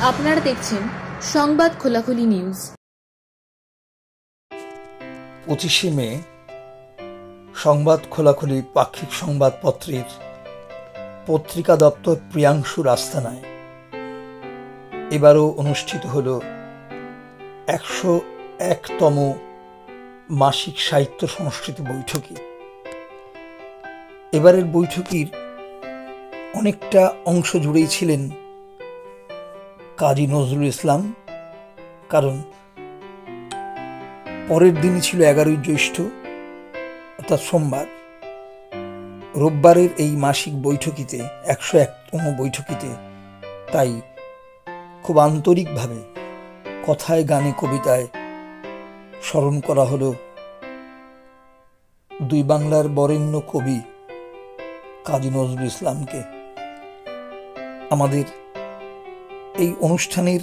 আপনারা দেখছেন সংবাদ খোলাখুলি নিউজ। 25শে মে সংবাদ খোলাখুলি পাক্ষিক সংবাদপত্রের পত্রিকা দপ্তর প্রিয়াংশুর আস্তানায় এবারও অনুষ্ঠিত হল 101তম মাসিক সাহিত্য সংস্কৃতি বৈঠকি। এবারের বৈঠকির অনেকটা অংশ জুড়েই ছিলেন কাজী নজরুল ইসলাম, কারণ পরের দিনই ছিল 11ই জ্যৈষ্ঠ অর্থাৎ সোমবার। রোববারের এই মাসিক বৈঠকিতে 101তম বৈঠকিতে তাই খুব আন্তরিকভাবে কথায় গানে কবিতায় স্মরণ করা হলো দুই বাংলার বরেণ্য কবি কাজী নজরুল ইসলামকে। আমাদের এই অনুষ্ঠানের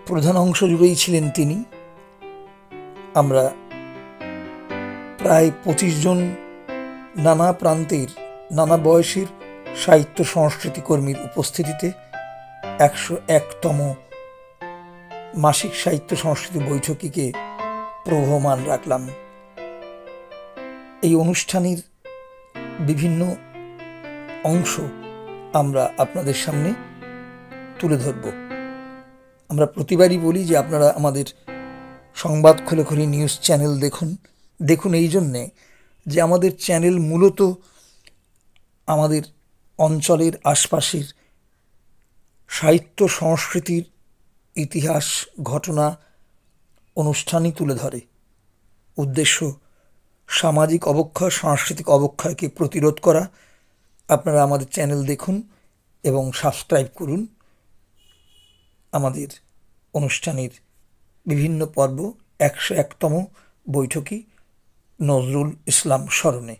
প্রধান অংশ জুড়েই ছিলেন তিনি। আমরা প্রায় 25 জন নানা প্রান্তের নানা বয়সের সাহিত্য সংস্কৃতি কর্মীর উপস্থিতিতে 101তম মাসিক সাহিত্য সংস্কৃতি বৈঠকিকে প্রবহমান রাখলাম। এই অনুষ্ঠানের বিভিন্ন অংশ আমরা আপনাদের সামনে তুলে ধরব। আমরা প্রতিবারই বলি যে আপনারা আমাদের সংবাদ খোলাখুলি নিউজ চ্যানেল দেখুন এই জন্যে যে আমাদের চ্যানেল মূলত আমাদের অঞ্চলের আশপাশের সাহিত্য সংস্কৃতির ইতিহাস, ঘটনা, অনুষ্ঠানই তুলে ধরে। উদ্দেশ্য সামাজিক অবক্ষয়, সাংস্কৃতিক অবক্ষয়কে প্রতিরোধ করা। আপনারা আমাদের চ্যানেল দেখুন এবং সাবস্ক্রাইব করুন। আমাদের অনুষ্ঠানের বিভিন্ন পর্ব 101তম বৈঠকি নজরুল ইসলাম স্মরণে।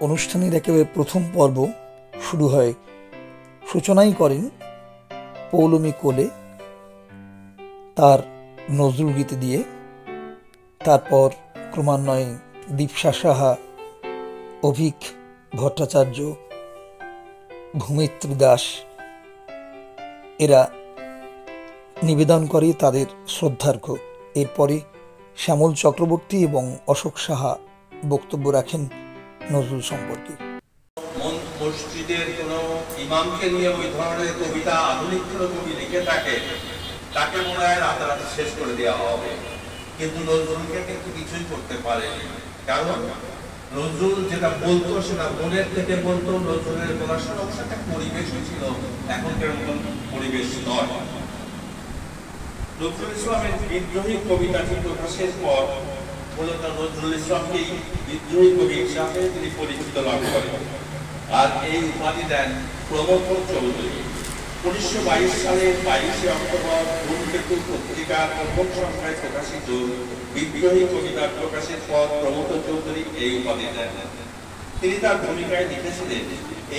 অনুষ্ঠানের একেবারে প্রথম পর্ব শুরু হয়, সূচনাই করেন পৌলমী কোলে তার নজরুল গীতি দিয়ে। তারপর ক্রমান্বয়ে দীপশা সাহা, অভিক ভট্টাচার্য, ভূমিত্রী দাস এরা নিবেদন করে তাদের শ্রদ্ধার্ঘ্য। এরপরে শ্যামল চক্রবর্তী এবং অশোক সাহা বক্তব্য রাখেন নজরুল সম্পর্কে। মসজিদের কোন ইমামকে নিয়ে ওই ধরনের কবিতা আধুনিক কোন কবি লিখে থাকে, তাকে মনে হয় রাতারাতি শেষ করে দেওয়া হবে, কিন্তু নজরুলকে কিন্তু কিছুই করতে পারেনি। কারণ নজরুল যেটা বলতো সেটা মনের থেকে বলতো। নজরুলের পড়াশোনা একটা পরিবেশই ছিল, এখনকার মতন পরিবেশ নয়। নজরুল ইসলামের বিদ্রোহী কবিতাটি প্রকাশের পর মূলত নজরুল ইসলামকেই বিদ্রোহী কবি হিসাবে তিনি পরিচিত লাভ করেন, আর এই উপাধি দেন প্রমথ চৌধুরী। 1922 সালের 22শে অক্টোবর ধূমকেতু পত্রিকার প্রথম সংখ্যায় প্রকাশিত বিদ্রোহী কবিতা প্রকাশের পর প্রমথ চৌধুরী এই উপাধি দেন। তিনি তার ভূমিকায় লিখেছিলেন,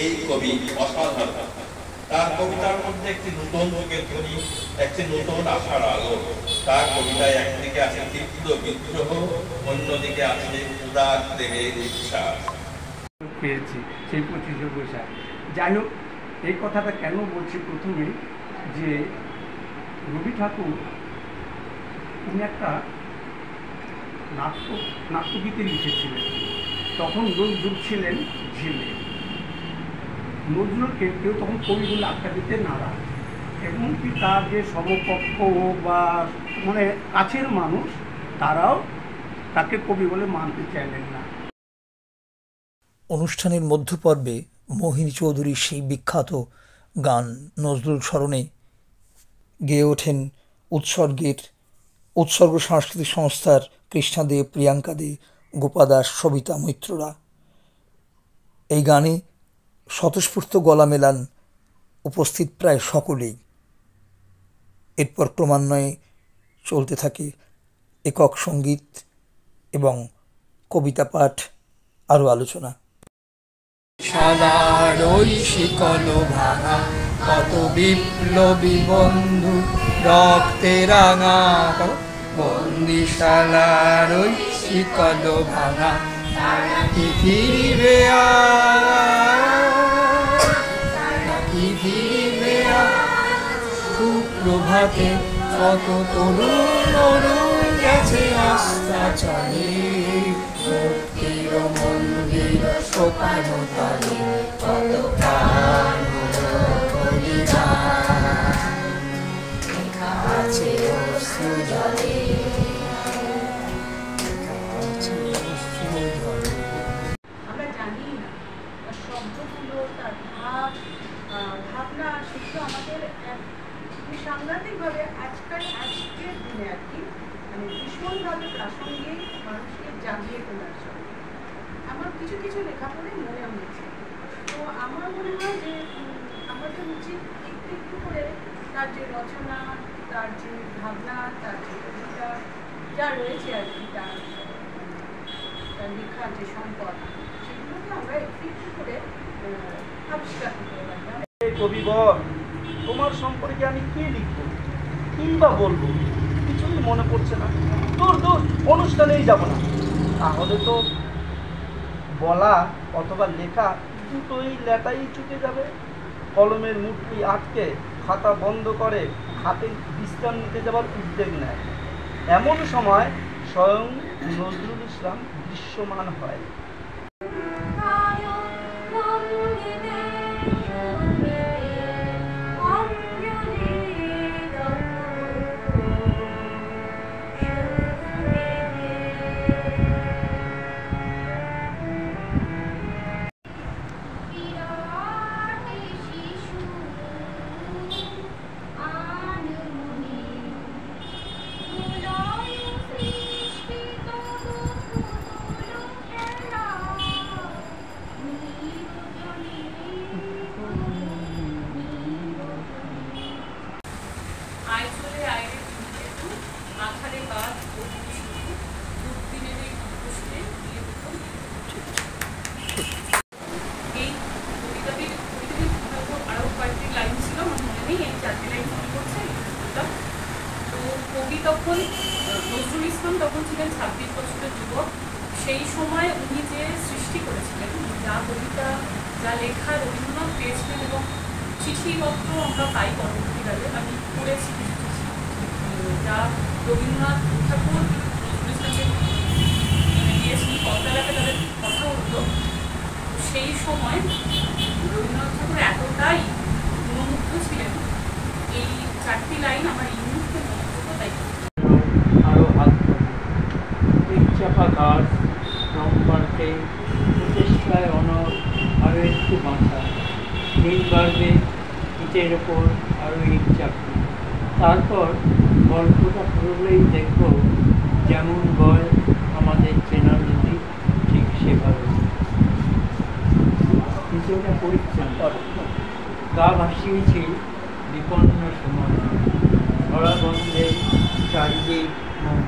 এই কবি অসাধারণ। তার কবিতার মধ্যে একটি নতুন যুগের ধ্বনি, একটি নতুন আশার আলো। তার কবিতায় একদিকে আছে তীব্র বিদ্রোহ, অন্যদিকে আছে উদার প্রেমের উচ্ছ্বাস। পেয়েছি সেই 25শে বৈশাখ। যাই হোক, এই কথাটা কেন বলছি প্রথমে, যে রবি ঠাকুর উনি একটা নাট্যগীতি লিখেছিলেন। তখন নজরুল ছিলেন ঝিলে। নজরুলকে কেউ তখন কবি বলে আখ্যা দিতে নারাজ, এমনকি তার যে সমকক্ষ বা মানে কাছের মানুষ, তারাও তাকে কবি বলে মানতে চাইলেন না। অনুষ্ঠানের মধ্যপর্বে মোহিনী চৌধুরীর সেই বিখ্যাত গান নজরুল স্মরণে গেয়ে ওঠেন উৎসর্গ সাংস্কৃতিক সংস্থার কৃষ্ণা দে, প্রিয়াঙ্কা দে, গোপা দাস, সবিতা মৈত্ররা। এই গানে স্বতঃস্ফূর্ত গলা মেলান উপস্থিত প্রায় সকলেই। এরপর ক্রমান্বয়ে চলতে থাকে একক সঙ্গীত এবং কবিতা পাঠ, আরও আলোচনা। শালার ওই শিকল ভাঙা, কত বিপ্লবী বন্ধু রক্তে রাঙা। বন্দিশালার ওই শিকল ভাঙা, কি ফিরিবে নাকি ফিরিবে সুপ্রভাতে, কত তরুণ অরুণ গেছে আস্থা চলে। মুক্তির মন্দির শোকানো তলে, কত প্রাণ লেখা আছে অশ্রু জলে। আমরা জানি না তার শব্দগুলো, তার ভাবনা, সেগুলো আমাদের সাংঘাতিকভাবে আজকের দিনে আর কি মানে ভীষণভাবে প্রাসঙ্গিক, মানুষকে জাগিয়ে তোলার জন্য আমার কিছু কিছু লেখা পড়ে মনে হয়েছে। তো আমার মনে হয় যে আমাদের উচিত একটু একটু করে তার যে রচনা, তার যে ভাবনা, তার যে কবিতা যা রয়েছে আর কি, তার লেখার যে সম্পদ, সেগুলোকে আমরা একটু একটু করে আবিষ্কার করতে পারি। কবিবর, তোমার সম্পর্কে আমি কি লিখবো কিংবা বলবো কিছুই মনে পড়ছে না। দূর অনুষ্ঠানেই যাব না, তাহলে তো বলা অথবা লেখা দুটোই লেটাই চুকে যাবে। কলমের মুঠি আটকে খাতা বন্ধ করে হাতে বিশ্রাম নিতে যাবার উদ্যোগ নেয়। এমন সময় স্বয়ং নজরুল ইসলাম দৃশ্যমান হয়। তখন নজরুল ইসলাম তখন ছিলেন 26 বছরের যুবক। সেই সময় উনি যে সৃষ্টি করেছিলেন, যা কবিতা, যা লেখা রবীন্দ্রনাথ পেয়েছিলেন এবং চিঠিপত্র আমরা পাই পরবর্তীকালে, আমি পড়েছি কিছু চিঠি, যা রবীন্দ্রনাথ ঠাকুর দিয়েছেন পদ্মালাপে তাদের কথা উঠল, সেই সময় রবীন্দ্রনাথ ঠাকুর এতটাই মনোমুগ্ধ ছিলেন, এই 4টি লাইন আমার এই মুহূর্তে মনে হতো। তাই আরও হাত এক চাপা গাছ রং পাল্টে প্রচেষ্টায় অনর আরও একটু বাঁচা, দিন বাড়বে ইটের ওপর আরও ইট চাপবে। তারপর গল্পটা পড়লেই দেখব যেমন বয় আমাদের চেনা নদী ঠিক সেভাবে কিছুটা পরিচ্ছন্ন গা ভাসিয়েছি বিপন্ন সময়, ধরা বন্ধে চারিদিক মন,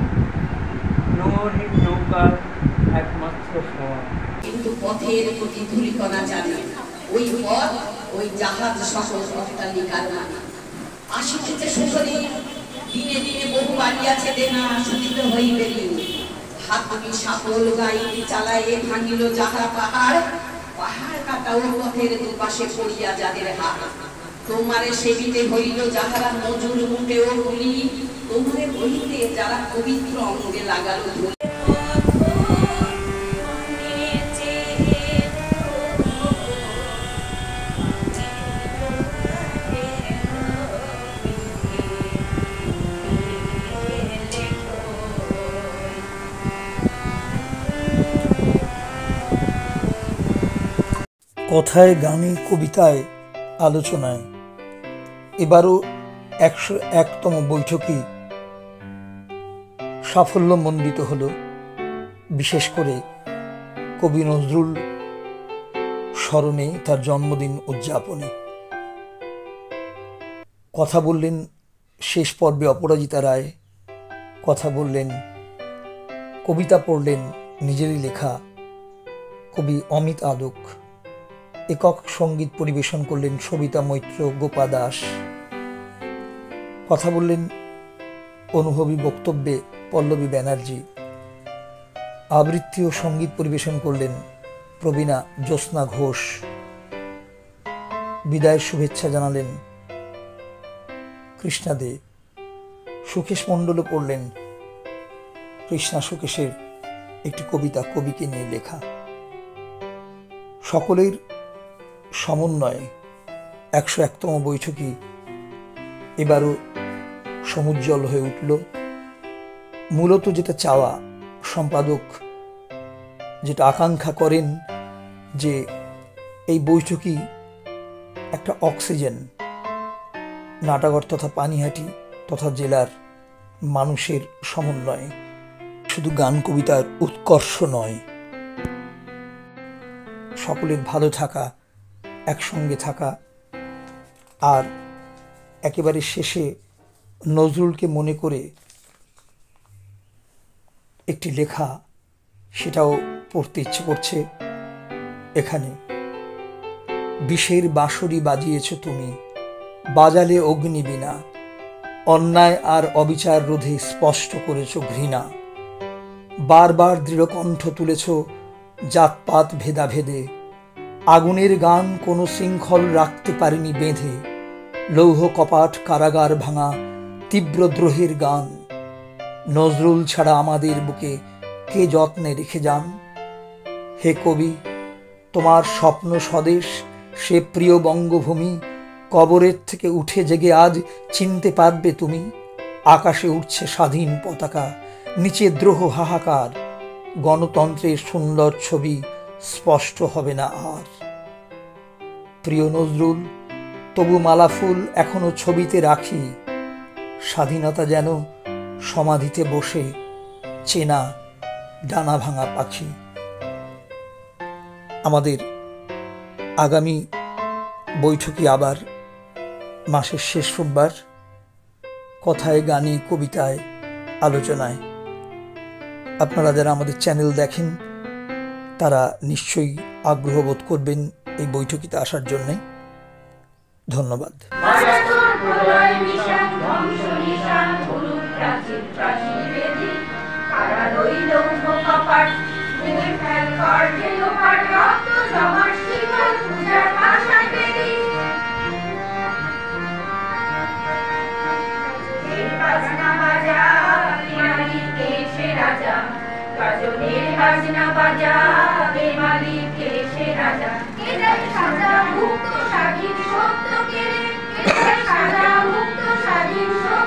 নোংরহীন নৌকার একমাত্র সওয়া। কিন্তু পথের প্রতি ধূলিকণা জানে, ওই পথ ওই জাহাজ সকল অট্টালিকার মানে। আসিতেছে শোষণে দিনে দিনে বহু বাড়িয়াছে দেনা, শুনিত হইবে ঋণ। হাতুড়ি সাপল গাইড চালাইয়ে ভাঙিল যাহা পাহাড়, পাহাড় কাটা ও পথের দুপাশে পড়িয়া যাদের হাত। তোমারে সেবিতে হইল যাহারা মজুর মুটে ও গুলি, তোমারে বলিতে যারা পবিত্র অঙ্গে লাগালো ধুলি। কথায়, গানে, কবিতায়, আলোচনায় এবারও 101তম বৈঠকই সাফল্যমণ্ডিত হল, বিশেষ করে কবি নজরুল স্মরণে, তার জন্মদিন উদযাপনে। কথা বললেন শেষ পর্বে অপরাজিতা রায়, কথা বললেন, কবিতা পড়লেন নিজেরই লেখা কবি অমিত আলোক, একক সঙ্গীত পরিবেশন করলেন সবিতা মৈত্র, গোপা দাস, কথা বললেন অনুভবী বক্তব্যে পল্লবী ব্যানার্জি, আবৃত্তি ও সঙ্গীত পরিবেশন করলেন প্রবীণা জ্যোৎস্না ঘোষ, বিদায়ের শুভেচ্ছা জানালেন কৃষ্ণা দে, সুকেশ মণ্ডলও পড়লেন কৃষ্ণা সুকেশের একটি কবিতা কবিকে নিয়ে লেখা। সকলের সমন্বয়ে 101তম বৈঠকই এবারও সমুজ্জ্বল হয়ে উঠল। মূলত যেটা চাওয়া, সম্পাদক যেটা আকাঙ্ক্ষা করেন, যে এই বৈঠকই একটা অক্সিজেন নাটাগড় তথা পানিহাটি তথা জেলার মানুষের সমন্বয়ে, শুধু গান কবিতার উৎকর্ষ নয়, সকলের ভালো থাকা, একসঙ্গে থাকা, আর একেবারে শেষে নজরুলকে মনে করে একটি লেখা, সেটাও পড়তে ইচ্ছে করছে এখানে। বিষের বাঁশরি বাজিয়েছ তুমি, বাজালে অগ্নিবীণা, অন্যায় আর অবিচার রোধে স্পষ্ট করেছ ঘৃণা, বারবার দৃঢ়কণ্ঠ তুলেছ জাতপাত ভেদাভেদে, আগুনের গান কোনো শৃঙ্খল রাখতে পারেনি বেঁধে, লৌহ কপাট কারাগার ভাঙা তীব্র দ্রোহের গান, নজরুল ছাড়া আমাদের বুকে কে যত্নে রেখে যান। হে কবি, তোমার স্বপ্ন স্বদেশ সে প্রিয় বঙ্গভূমি, কবরের থেকে উঠে জেগে আজ চিনতে পারবে তুমি। আকাশে উঠছে স্বাধীন পতাকা, নিচে দ্রোহ হাহাকার, গণতন্ত্রের সুন্দর ছবি স্পষ্ট হবে না আর। প্রিয় নজরুল, তবু মালাফুল এখনো ছবিতে রাখি, স্বাধীনতা যেন সমাধিতে বসে চেনা ডানা ভাঙা পাখি। আমাদের আগামী বৈঠকে আবার মাসের শেষ রোববার, কথায়, গানে, কবিতায়, আলোচনায়। আপনারা যারা আমাদের চ্যানেল দেখেন তারা নিশ্চয়ই আগ্রহ বোধ করবেন এই বৈঠকিতে আসার জন্যে। ধন্যবাদ। বাজনা বাজা বাজনের বাজনা বাজা কে মালিক কে সে রাজা এটাই সাজা মুক্ত স্বাধীন সত্য কে এটাই সাজা মুক্ত স্বাধীন সত্য